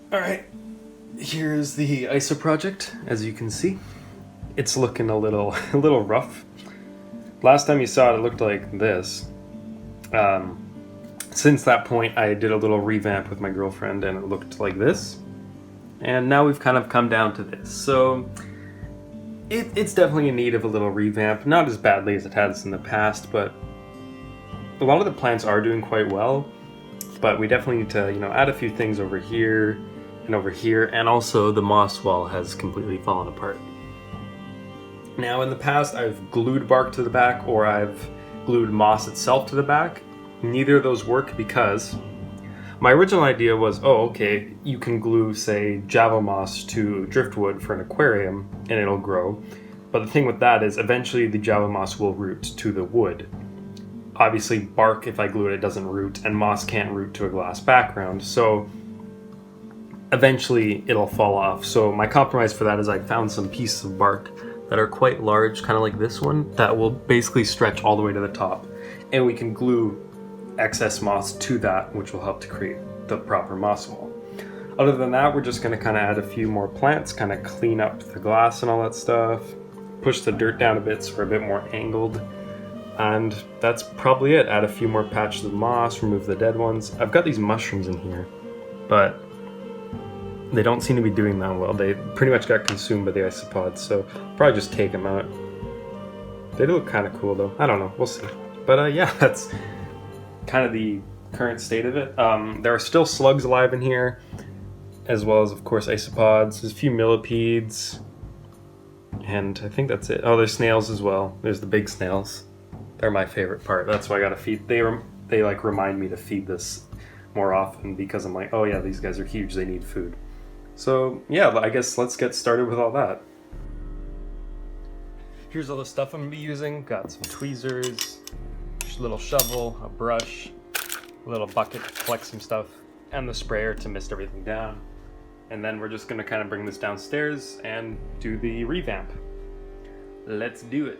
Alright, here's the Isoproject, as you can see. It's looking a little a little rough. Last time you saw it looked like this. Since that point, I did a little revamp with my girlfriend, and it looked like this. And now we've kind of come down to this. So it's definitely in need of a little revamp. Not as badly as it has in the past, but a lot of the plants are doing quite well. But we definitely need to, add a few things over here and over here. And also the moss wall has completely fallen apart. Now in the past, I've glued bark to the back, or I've glued moss itself to the back. Neither of those work because my original idea was, okay, you can glue, say, Java moss to driftwood for an aquarium and it'll grow. But the thing with that is eventually the Java moss will root to the wood. Obviously, bark, if I glue it doesn't root, and moss can't root to a glass background. So eventually it'll fall off. So my compromise for that is I found some pieces of bark that are quite large, kind of like this one, that will basically stretch all the way to the top. And we can glue excess moss to that, which will help to create the proper moss wall. Other than that, we're just going to kind of add a few more plants, kind of clean up the glass and all that stuff, push the dirt down a bit so we're a bit more angled, and that's probably it. Add a few more patches of moss, remove the dead ones. I've got these mushrooms in here, but they don't seem to be doing that well. They pretty much got consumed by the isopods, so probably just take them out. They look kind of cool though. I don't know, we'll see. But yeah, that's kind of the current state of it. There are still slugs alive in here, as well as, of course, isopods. There's a few millipedes, and I think that's it. Oh, there's snails as well. There's the big snails. They're my favorite part. That's why I gotta feed. They like remind me to feed this more often because I'm like, oh yeah, these guys are huge. They need food. So yeah, I guess let's get started with all that. Here's all the stuff I'm gonna be using. Got some tweezers, little shovel, a brush, a little bucket to collect some stuff, and the sprayer to mist everything down. And then we're just gonna kind of bring this downstairs and do the revamp. Let's do it.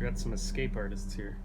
got some escape artists here.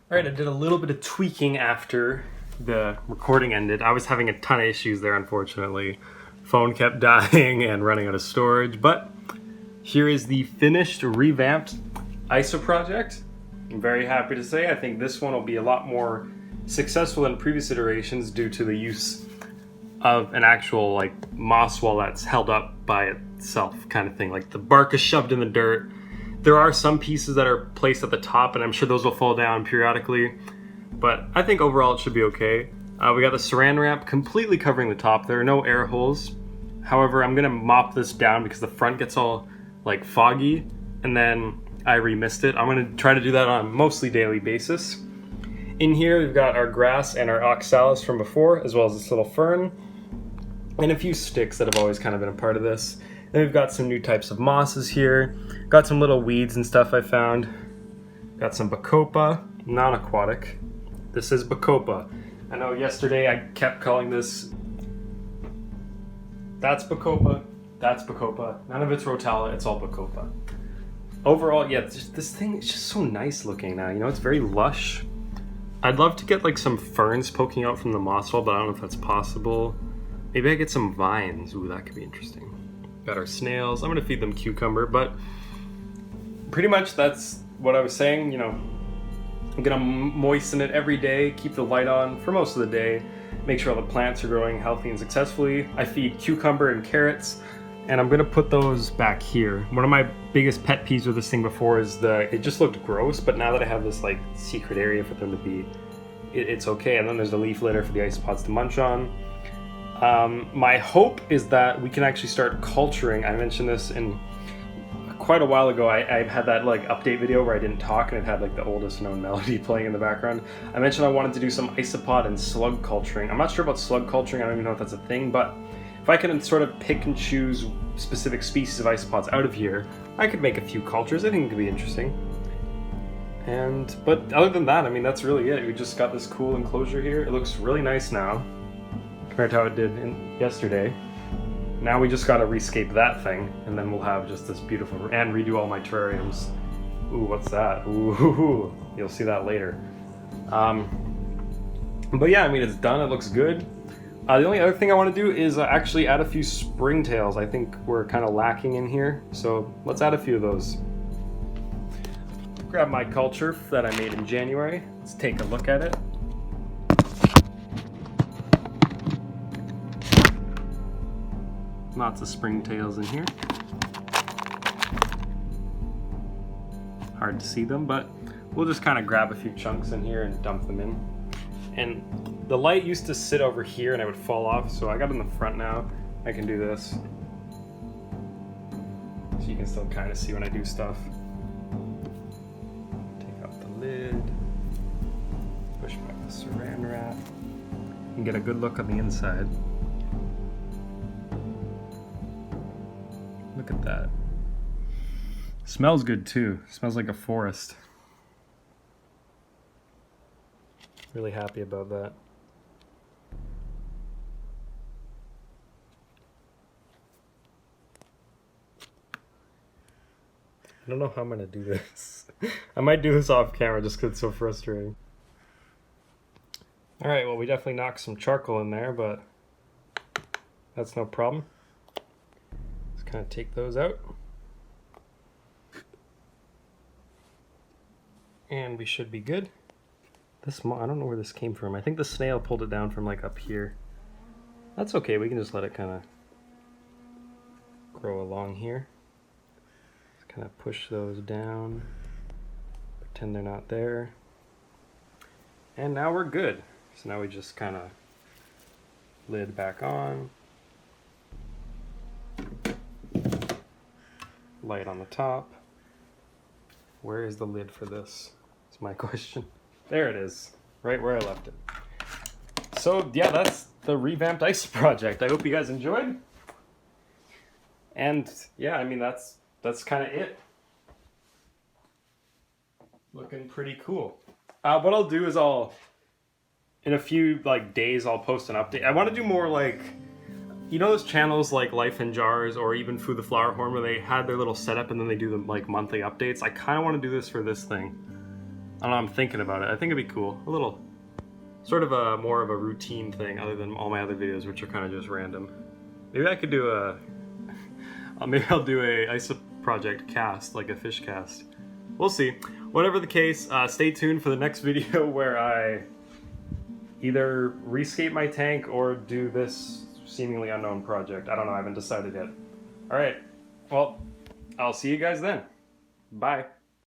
All right, I did a little bit of tweaking after the recording ended. I was having a ton of issues there, unfortunately. Phone kept dying and running out of storage, but here is the finished, revamped Isoproject. I'm very happy to say I think this one will be a lot more successful than previous iterations due to the use of an actual like moss wall that's held up by itself kind of thing. Like the bark is shoved in the dirt. There are some pieces that are placed at the top, and I'm sure those will fall down periodically, but I think overall it should be okay. We got the saran wrap completely covering the top. There are no air holes. However, I'm gonna mop this down because the front gets all like foggy, and then I remist it. I'm gonna try to do that on a mostly daily basis. In here, we've got our grass and our oxalis from before, as well as this little fern, and a few sticks that have always kind of been a part of this. Then we've got some new types of mosses here. Got some little weeds and stuff I found. Got some bacopa, non-aquatic. This is bacopa. I know yesterday I kept calling this, that's bacopa, that's bacopa. None of it's rotella, it's all bacopa. Overall, yeah, this thing is just so nice looking now. You know, it's very lush. I'd love to get like some ferns poking out from the moss wall, but I don't know if that's possible. Maybe I get some vines. Ooh, that could be interesting. Got our snails. I'm gonna feed them cucumber, but pretty much that's what I was saying. You know, I'm gonna moisten it every day, keep the light on for most of the day, make sure all the plants are growing healthy and successfully. I feed cucumber and carrots, and I'm gonna put those back here. One of my biggest pet peeves with this thing before is it just looked gross, but now that I have this like secret area for them to be, it's okay. And then there's the leaf litter for the isopods to munch on. My hope is that we can actually start culturing. I mentioned this in quite a while ago. I had that like update video where I didn't talk and it had like the oldest known melody playing in the background. I mentioned I wanted to do some isopod and slug culturing. I'm not sure about slug culturing. I don't even know if that's a thing, but if I can sort of pick and choose specific species of isopods out of here, I could make a few cultures. I think it could be interesting. But other than that, I mean, that's really it. We just got this cool enclosure here. It looks really nice now compared to how it did yesterday. Now we just gotta rescape that thing, and then we'll have just this beautiful, and redo all my terrariums. Ooh, what's that? Ooh, you'll see that later. But yeah, I mean, it's done, it looks good. The only other thing I want to do is actually add a few springtails. I think we're kind of lacking in here, so let's add a few of those. Grab my culture that I made in January. Let's take a look at it. Lots of springtails in here. Hard to see them, but we'll just kind of grab a few chunks in here and dump them in. And the light used to sit over here and I would fall off, so I got in the front now. I can do this. So you can still kind of see when I do stuff. Take out the lid. Push back the saran wrap. And get a good look on the inside. Look at that. Smells good too. Smells like a forest. Really happy about that. I don't know how I'm gonna do this. I might do this off camera just because it's so frustrating. Alright, well, we definitely knocked some charcoal in there, but that's no problem. Kind of take those out, and we should be good. I don't know where this came from. I think the snail pulled it down from like up here. That's okay, we can just let it kind of grow along here. Just kind of push those down, pretend they're not there, and now we're good. So now we just kind of lid back on. Light on the top. Where is the lid for this? That's my question. There it is, right where I left it. So yeah, that's the revamped Isoproject. I hope you guys enjoyed. And yeah, I mean, that's kind of it. Looking pretty cool. What I'll do is in a few like days, I'll post an update. I want to do more like, you know those channels like Life in Jars or even Food the Flower Horn where they had their little setup and then they do the like monthly updates? I kind of want to do this for this thing. I don't know, I'm thinking about it. I think it'd be cool. A little, sort of a more of a routine thing other than all my other videos, which are kind of just random. Maybe I could do a, maybe I'll do a Isoproject cast, like a fish cast. We'll see. Whatever the case, stay tuned for the next video where I either rescape my tank or do this seemingly unknown project. I don't know, I haven't decided yet. Alright, well, I'll see you guys then. Bye.